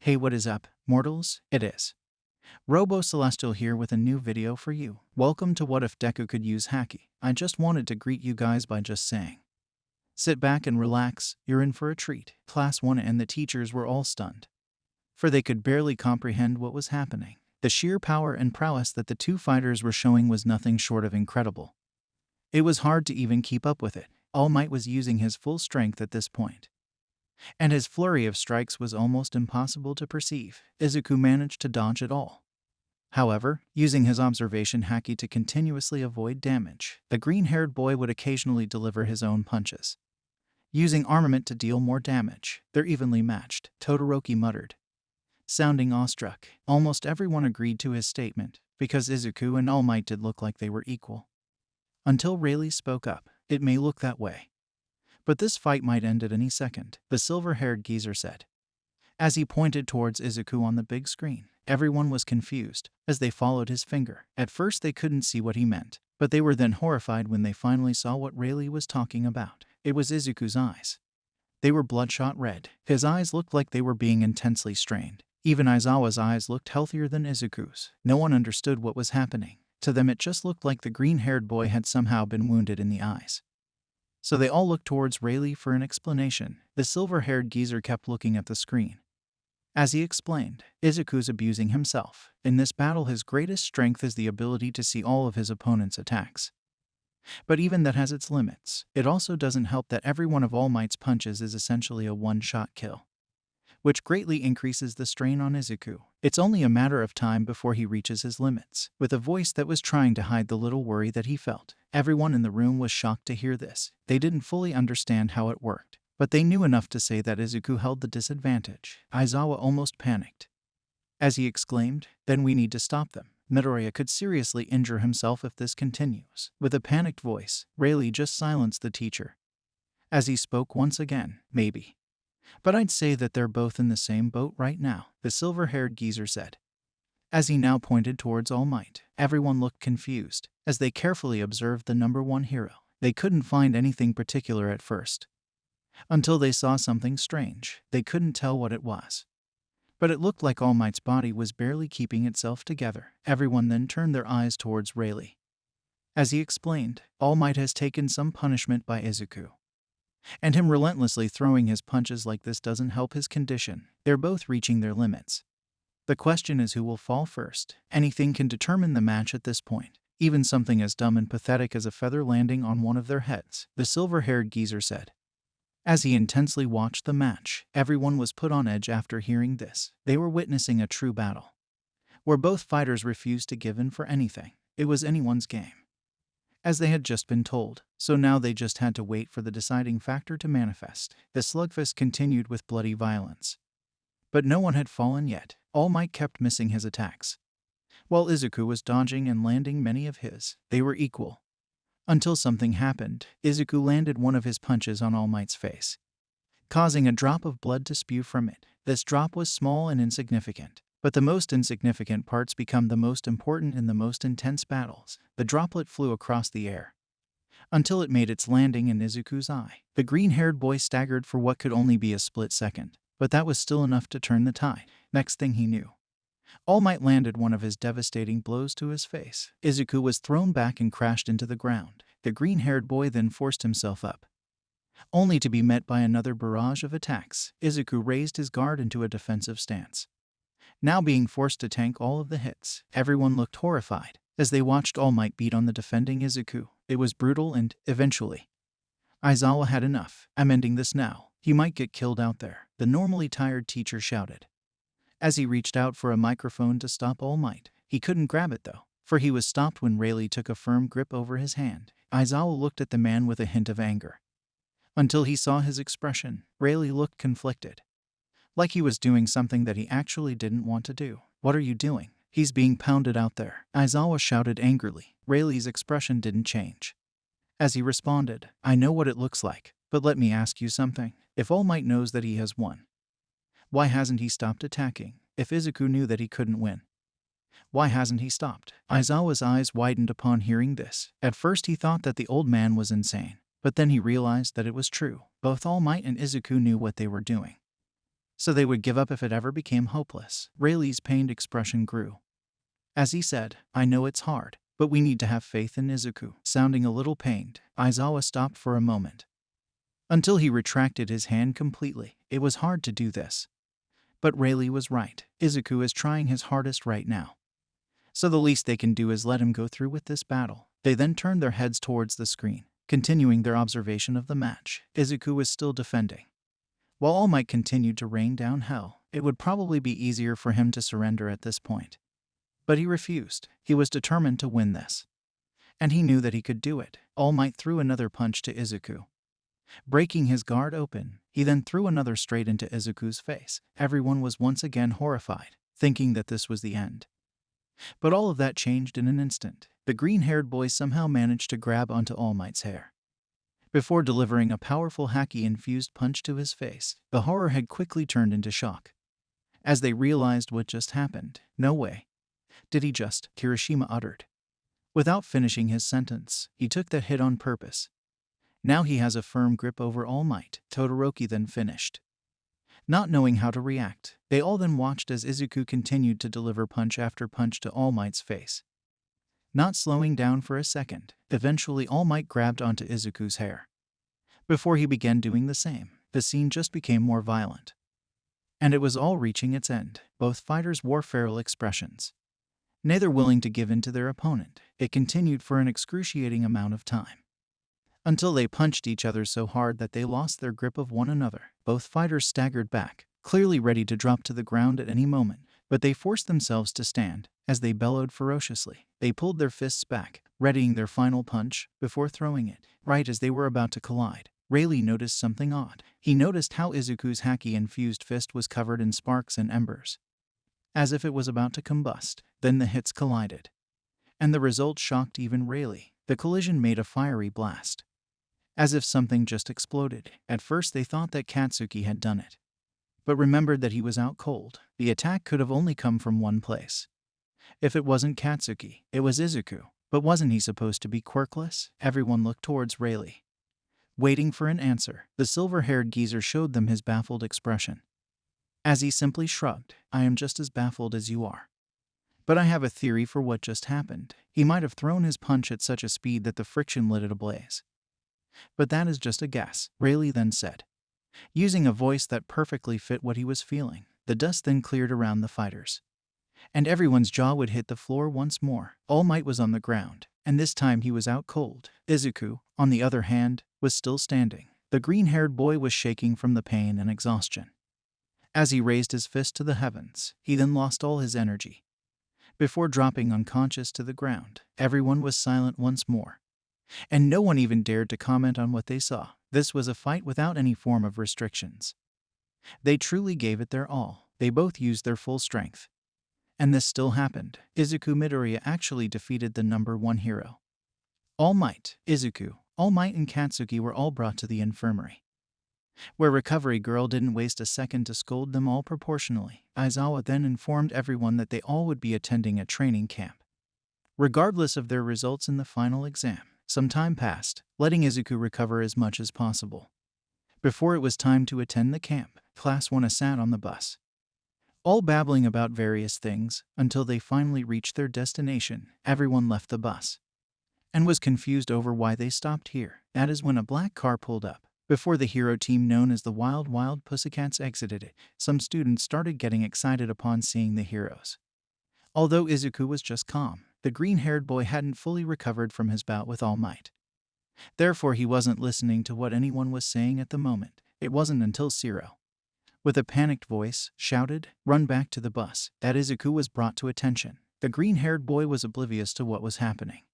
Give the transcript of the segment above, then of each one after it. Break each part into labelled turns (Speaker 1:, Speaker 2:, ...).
Speaker 1: Hey, what is up, mortals? It is Robo Celestial here with a new video for you. Welcome to What If Deku Could Use Haki. I just wanted to greet you guys by just saying, sit back and relax, you're in for a treat. Class 1 and the teachers were all stunned, for they could barely comprehend what was happening. The sheer power and prowess that the two fighters were showing was nothing short of incredible. It was hard to even keep up with it. All Might was using his full strength at this point, and his flurry of strikes was almost impossible to perceive. Izuku managed to dodge it all, however, using his observation haki to continuously avoid damage. The green-haired boy would occasionally deliver his own punches, using armament to deal more damage. They're evenly matched, Todoroki muttered, sounding awestruck. Almost everyone agreed to his statement, because Izuku and All Might did look like they were equal. Until Rayleigh spoke up. It may look that way, but this fight might end at any second, the silver-haired geezer said, as he pointed towards Izuku on the big screen. Everyone was confused as they followed his finger. At first they couldn't see what he meant, but they were then horrified when they finally saw what Rayleigh was talking about. It was Izuku's eyes. They were bloodshot red. His eyes looked like they were being intensely strained. Even Aizawa's eyes looked healthier than Izuku's. No one understood what was happening. To them it just looked like the green-haired boy had somehow been wounded in the eyes. So they all looked towards Rayleigh for an explanation. The silver-haired geezer kept looking at the screen. As he explained, Izuku's abusing himself. In this battle his greatest strength is the ability to see all of his opponent's attacks. But even that has its limits. It also doesn't help that every one of All Might's punches is essentially a one-shot kill, which greatly increases the strain on Izuku. It's only a matter of time before he reaches his limits. With a voice that was trying to hide the little worry that he felt, everyone in the room was shocked to hear this. They didn't fully understand how it worked, but they knew enough to say that Izuku held the disadvantage. Aizawa almost panicked as he exclaimed, "Then we need to stop them. Midoriya could seriously injure himself if this continues." With a panicked voice, Rayleigh just silenced the teacher as he spoke once again. "Maybe, but I'd say that they're both in the same boat right now," the silver-haired geezer said, as he now pointed towards All Might. Everyone looked confused as they carefully observed the number one hero. They couldn't find anything particular at first, until they saw something strange. They couldn't tell what it was, but it looked like All Might's body was barely keeping itself together. Everyone then turned their eyes towards Rayleigh. As he explained, All Might has taken some punishment by Izuku, and him relentlessly throwing his punches like this doesn't help his condition. They're both reaching their limits. The question is who will fall first. Anything can determine the match at this point, even something as dumb and pathetic as a feather landing on one of their heads, the silver-haired geezer said, as he intensely watched the match. Everyone was put on edge after hearing this. They were witnessing a true battle, where both fighters refused to give in for anything. It was anyone's game, as they had just been told, so now they just had to wait for the deciding factor to manifest. The slugfest continued with bloody violence, but no one had fallen yet. All Might kept missing his attacks, while Izuku was dodging and landing many of his. They were equal, until something happened. Izuku landed one of his punches on All Might's face, causing a drop of blood to spew from it. This drop was small and insignificant, but the most insignificant parts become the most important in the most intense battles. The droplet flew across the air until it made its landing in Izuku's eye. The green-haired boy staggered for what could only be a split second, but that was still enough to turn the tide. Next thing he knew, All Might landed one of his devastating blows to his face. Izuku was thrown back and crashed into the ground. The green-haired boy then forced himself up, only to be met by another barrage of attacks. Izuku raised his guard into a defensive stance, now being forced to tank all of the hits. Everyone looked horrified as they watched All Might beat on the defending Izuku. It was brutal and, eventually, Aizawa had enough. "I'm ending this now. He might get killed out there," the normally tired teacher shouted, as he reached out for a microphone to stop All Might. He couldn't grab it though, for he was stopped when Rayleigh took a firm grip over his hand. Aizawa looked at the man with a hint of anger, until he saw his expression. Rayleigh looked conflicted, like he was doing something that he actually didn't want to do. "What are you doing? He's being pounded out there," Aizawa shouted angrily. Rayleigh's expression didn't change as he responded, "I know what it looks like, but let me ask you something. If All Might knows that he has won, why hasn't he stopped attacking? If Izuku knew that he couldn't win, why hasn't he stopped?" Aizawa's eyes widened upon hearing this. At first he thought that the old man was insane, but then he realized that it was true. Both All Might and Izuku knew what they were doing. so they would give up if it ever became hopeless. Rayleigh's pained expression grew. As he said, "I know it's hard, but we need to have faith in Izuku." Sounding a little pained, Aizawa stopped for a moment. Until he retracted his hand completely, it was hard to do this. But Rayleigh was right. Izuku is trying his hardest right now. So the least they can do is let him go through with this battle. They then turned their heads towards the screen, continuing their observation of the match. Izuku was still defending. While All Might continued to rain down hell, it would probably be easier for him to surrender at this point. But he refused. He was determined to win this. And he knew that he could do it. All Might threw another punch to Izuku. Breaking his guard open, he then threw another straight into Izuku's face. Everyone was once again horrified, thinking that this was the end. But all of that changed in an instant. The green-haired boy somehow managed to grab onto All Might's hair. Before delivering a powerful Haki-infused punch to his face, the horror had quickly turned into shock. As they realized what just happened, "No way. Did he just?" Kirishima uttered. Without finishing his sentence, he took that hit on purpose. Now he has a firm grip over All Might, Todoroki then finished. Not knowing how to react, they all then watched as Izuku continued to deliver punch after punch to All Might's face. Not slowing down for a second, eventually All Might grabbed onto Izuku's hair. Before he began doing the same, the scene just became more violent. And it was all reaching its end. Both fighters wore feral expressions. Neither willing to give in to their opponent, it continued for an excruciating amount of time. Until they punched each other so hard that they lost their grip of one another. Both fighters staggered back, clearly ready to drop to the ground at any moment, but they forced themselves to stand. As they bellowed ferociously, they pulled their fists back, readying their final punch before throwing it. Right as they were about to collide, Rayleigh noticed something odd. He noticed how Izuku's Haki-infused fist was covered in sparks and embers, as if it was about to combust. Then the hits collided, and the result shocked even Rayleigh. The collision made a fiery blast, as if something just exploded. At first they thought that Katsuki had done it, but remembered that he was out cold. The attack could have only come from one place. If it wasn't Katsuki, it was Izuku. But wasn't he supposed to be quirkless? Everyone looked towards Rayleigh, waiting for an answer. The silver-haired geezer showed them his baffled expression, as he simply shrugged. "I am just as baffled as you are. But I have a theory for what just happened. He might have thrown his punch at such a speed that the friction lit it ablaze. But that is just a guess," Rayleigh then said, using a voice that perfectly fit what he was feeling. The dust then cleared around the fighters, and everyone's jaw would hit the floor once more. All Might was on the ground, and this time he was out cold. Izuku, on the other hand, was still standing. The green-haired boy was shaking from the pain and exhaustion. As he raised his fist to the heavens, he then lost all his energy. Before dropping unconscious to the ground, everyone was silent once more, and no one even dared to comment on what they saw. This was a fight without any form of restrictions. They truly gave it their all. They both used their full strength. And this still happened. Izuku Midoriya actually defeated the #1 hero. All Might, Izuku, All Might and Katsuki were all brought to the infirmary, where Recovery Girl didn't waste a second to scold them all proportionally. Aizawa then informed everyone that they all would be attending a training camp, regardless of their results in the final exam. Some time passed, letting Izuku recover as much as possible. Before it was time to attend the camp, Class 1 sat on the bus, all babbling about various things, until they finally reached their destination. Everyone left the bus and was confused over why they stopped here. That is when a black car pulled up. Before the hero team known as the Wild Wild Pussycats exited it, some students started getting excited upon seeing the heroes. Although Izuku was just calm, the green-haired boy hadn't fully recovered from his bout with All Might. Therefore he wasn't listening to what anyone was saying at the moment. It wasn't until Zero, with a panicked voice, shouted, "Run back to the bus," that Izuku was brought to attention. The green-haired boy was oblivious to what was happening,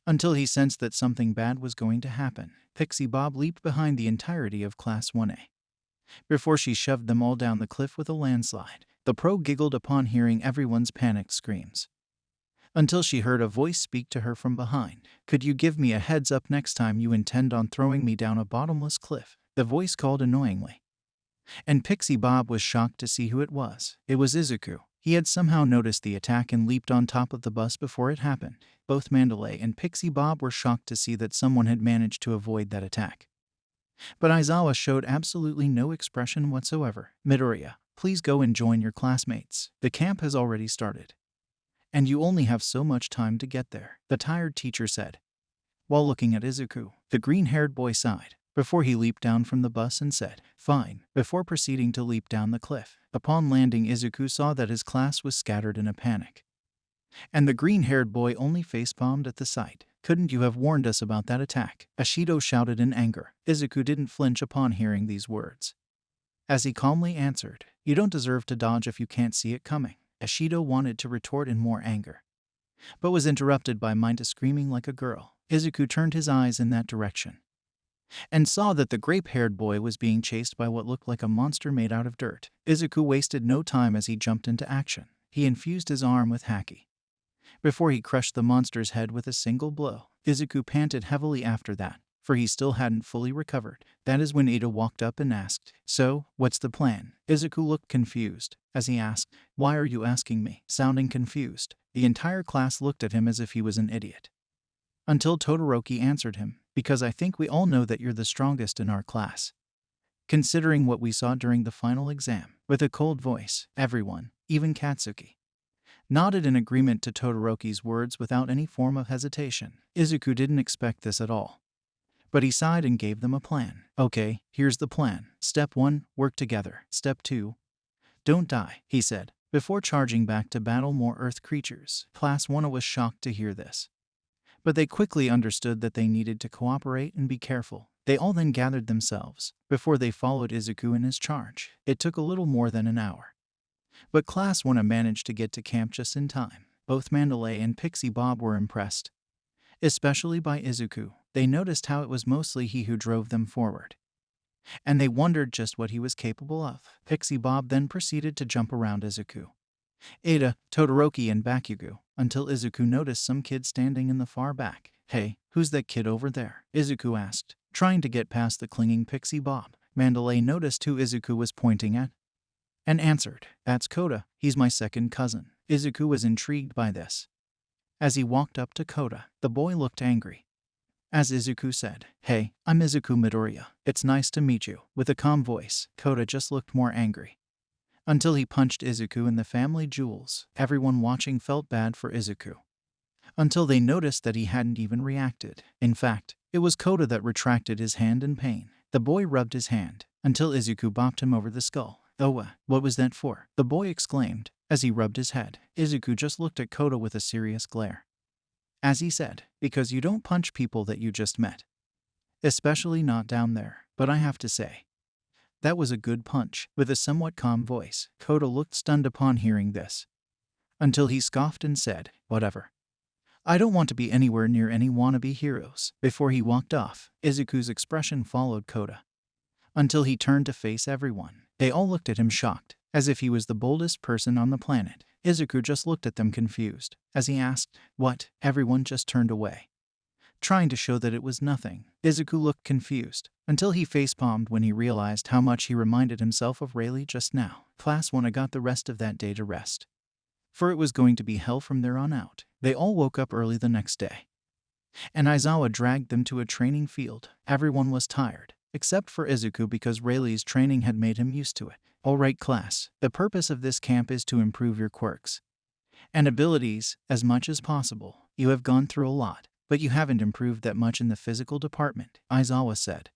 Speaker 1: until he sensed that something bad was going to happen. Pixie Bob leaped behind the entirety of Class 1A, before she shoved them all down the cliff with a landslide. The pro giggled upon hearing everyone's panicked screams, until she heard a voice speak to her from behind. "Could you give me a heads up next time you intend on throwing me down a bottomless cliff?" the voice called annoyingly. And Pixie Bob was shocked to see who it was. It was Izuku. He had somehow noticed the attack and leaped on top of the bus before it happened. Both Mandalay and Pixie Bob were shocked to see that someone had managed to avoid that attack. But Aizawa showed absolutely no expression whatsoever. Midoriya, please go and join your classmates. The camp has already started. And you only have so much time to get there, the tired teacher said. While looking at Izuku, the green-haired boy sighed before he leaped down from the bus and said, "Fine," before proceeding to leap down the cliff. Upon landing, Izuku saw that his class was scattered in a panic. And the green-haired boy only facepalmed at the sight. "Couldn't you have warned us about that attack?" Ashido shouted in anger. Izuku didn't flinch upon hearing these words. As he calmly answered, "You don't deserve to dodge if you can't see it coming." Ashido wanted to retort in more anger, but was interrupted by Minta screaming like a girl. Izuku turned his eyes in that direction and saw that the grape-haired boy was being chased by what looked like a monster made out of dirt. Izuku wasted no time as he jumped into action. He infused his arm with Haki before he crushed the monster's head with a single blow. Izuku panted heavily after that, for he still hadn't fully recovered. That is when Ida walked up and asked, "So, what's the plan?" Izuku looked confused as he asked, "Why are you asking me?" Sounding confused, the entire class looked at him as if he was an idiot. Until Todoroki answered him, "Because I think we all know that you're the strongest in our class. Considering what we saw during the final exam." With a cold voice, everyone, even Katsuki, nodded in agreement to Todoroki's words without any form of hesitation. Izuku didn't expect this at all, but he sighed and gave them a plan. "Okay, here's the plan. Step 1, work together. Step 2, don't die," he said, before charging back to battle more earth creatures. Class 1 was shocked to hear this, but they quickly understood that they needed to cooperate and be careful. They all then gathered themselves before they followed Izuku in his charge. It took a little more than an hour, but Class 1 managed to get to camp just in time. Both Mandalay and Pixie Bob were impressed, especially by Izuku. They noticed how it was mostly he who drove them forward, and they wondered just what he was capable of. Pixie Bob then proceeded to jump around Izuku, Ada, Todoroki, and Bakugo, until Izuku noticed some kid standing in the far back. "Hey, who's that kid over there?" Izuku asked, trying to get past the clinging Pixie Bob. Mandalay noticed who Izuku was pointing at and answered, "That's Koda, he's my second cousin." Izuku was intrigued by this. As he walked up to Koda, the boy looked angry. As Izuku said, "Hey, I'm Izuku Midoriya. It's nice to meet you." With a calm voice, Koda just looked more angry, until he punched Izuku in the family jewels. Everyone watching felt bad for Izuku, until they noticed that he hadn't even reacted. In fact, it was Koda that retracted his hand in pain. The boy rubbed his hand, until Izuku bopped him over the skull. "Oh, what was that for?" the boy exclaimed, as he rubbed his head. Izuku just looked at Koda with a serious glare, as he said, "Because you don't punch people that you just met. Especially not down there. But I have to say, that was a good punch." With a somewhat calm voice, Koda looked stunned upon hearing this, until he scoffed and said, "Whatever. I don't want to be anywhere near any wannabe heroes." Before he walked off, Izuku's expression followed Koda, until he turned to face everyone. They all looked at him shocked, as if he was the boldest person on the planet. Izuku just looked at them confused, as he asked, "What?" Everyone just turned away, trying to show that it was nothing. Izuku looked confused, until he facepalmed when he realized how much he reminded himself of Rayleigh just now. Class 1 got the rest of that day to rest, for it was going to be hell from there on out. They all woke up early the next day, and Aizawa dragged them to a training field. Everyone was tired, except for Izuku, because Rayleigh's training had made him used to it. "Alright class, the purpose of this camp is to improve your quirks and abilities as much as possible. You have gone through a lot, but you haven't improved that much in the physical department," Aizawa said,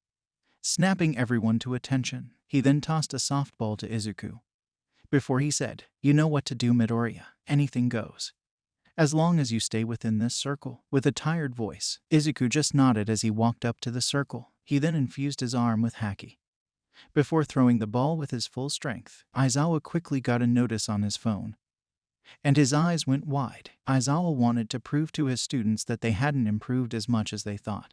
Speaker 1: snapping everyone to attention. He then tossed a softball to Izuku, before he said, "You know what to do, Midoriya. Anything goes, as long as you stay within this circle." With a tired voice, Izuku just nodded as he walked up to the circle. He then infused his arm with Haki before throwing the ball with his full strength. Aizawa quickly got a notice on his phone, and his eyes went wide. Aizawa wanted to prove to his students that they hadn't improved as much as they thought,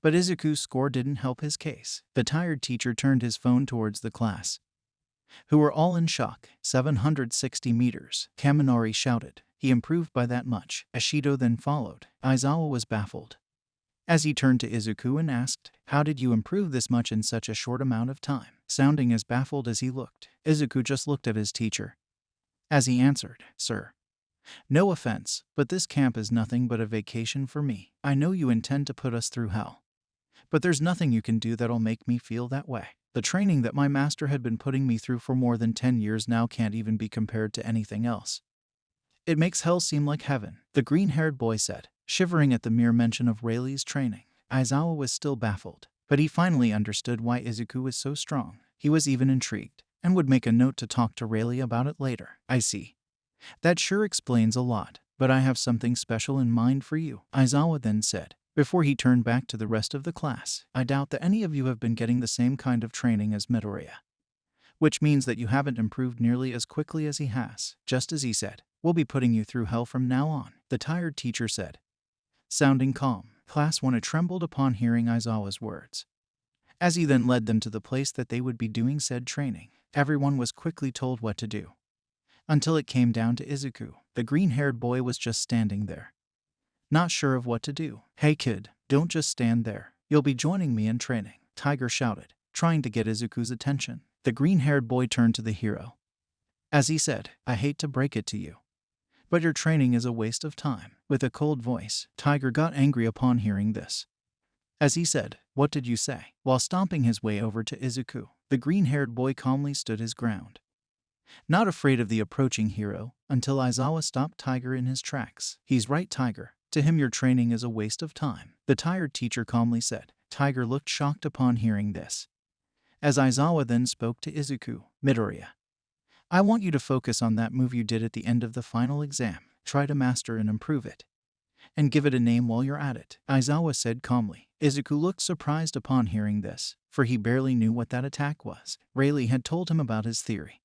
Speaker 1: but Izuku's score didn't help his case. The tired teacher turned his phone towards the class, who were all in shock. 760 meters, Kaminari shouted. He improved by that much. Ashido then followed. Aizawa was baffled, as he turned to Izuku and asked, "How did you improve this much in such a short amount of time?" Sounding as baffled as he looked, Izuku just looked at his teacher, as he answered, "Sir, no offense, but this camp is nothing but a vacation for me. I know you intend to put us through hell, But there's nothing you can do that'll make me feel that way. The training that my master had been putting me through for more than 10 years now can't even be compared to anything else. It makes hell seem like heaven, the green-haired boy said, shivering at the mere mention of Rayleigh's training. Aizawa was still baffled, but he finally understood why Izuku was so strong. He was even intrigued, and would make a note to talk to Rayleigh about it later. I see. That sure explains a lot, but I have something special in mind for you, Aizawa then said, before he turned back to the rest of the class. I doubt that any of you have been getting the same kind of training as Midoriya, which means that you haven't improved nearly as quickly as he has. Just as he said, we'll be putting you through hell from now on, the tired teacher said, sounding calm. Class 1 trembled upon hearing Aizawa's words. As he then led them to the place that they would be doing said training, everyone was quickly told what to do. Until it came down to Izuku, the green-haired boy was just standing there, not sure of what to do. Hey kid, don't just stand there. You'll be joining me in training, Tiger shouted, trying to get Izuku's attention. The green-haired boy turned to the hero. As he said, I hate to break it to you, but your training is a waste of time. With a cold voice, Tiger got angry upon hearing this. As he said, what did you say? While stomping his way over to Izuku, the green-haired boy calmly stood his ground, not afraid of the approaching hero, until Aizawa stopped Tiger in his tracks. He's right, Tiger. To him your training is a waste of time, the tired teacher calmly said. Tiger looked shocked upon hearing this. As Aizawa then spoke to Izuku, Midoriya, I want you to focus on that move you did at the end of the final exam. Try to master and improve it, and give it a name while you're at it, Aizawa said calmly. Izuku looked surprised upon hearing this, for he barely knew what that attack was. Rayleigh had told him about his theory,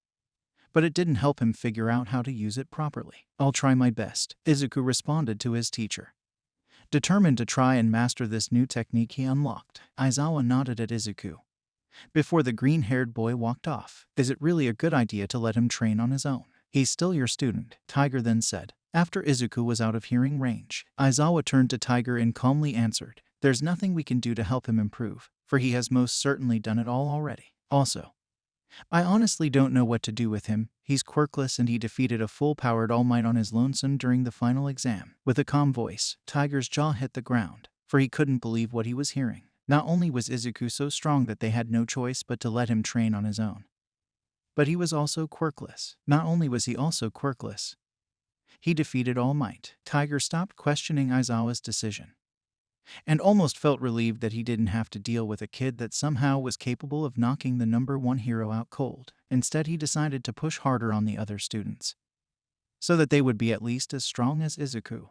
Speaker 1: but it didn't help him figure out how to use it properly. I'll try my best, Izuku responded to his teacher, determined to try and master this new technique he unlocked. Aizawa nodded at Izuku before the green-haired boy walked off. Is it really a good idea to let him train on his own? He's still your student, Tiger then said. After Izuku was out of hearing range, Aizawa turned to Tiger and calmly answered, there's nothing we can do to help him improve, for he has most certainly done it all already. Also, I honestly don't know what to do with him. He's quirkless and he defeated a full-powered All Might on his lonesome during the final exam. With a calm voice, Tiger's jaw hit the ground, for he couldn't believe what he was hearing. Not only was Izuku so strong that they had no choice but to let him train on his own, but he was also quirkless. Not only was he also quirkless, he defeated All Might. Tiger stopped questioning Aizawa's decision, and almost felt relieved that he didn't have to deal with a kid that somehow was capable of knocking the #1 hero out cold. Instead, he decided to push harder on the other students, so that they would be at least as strong as Izuku.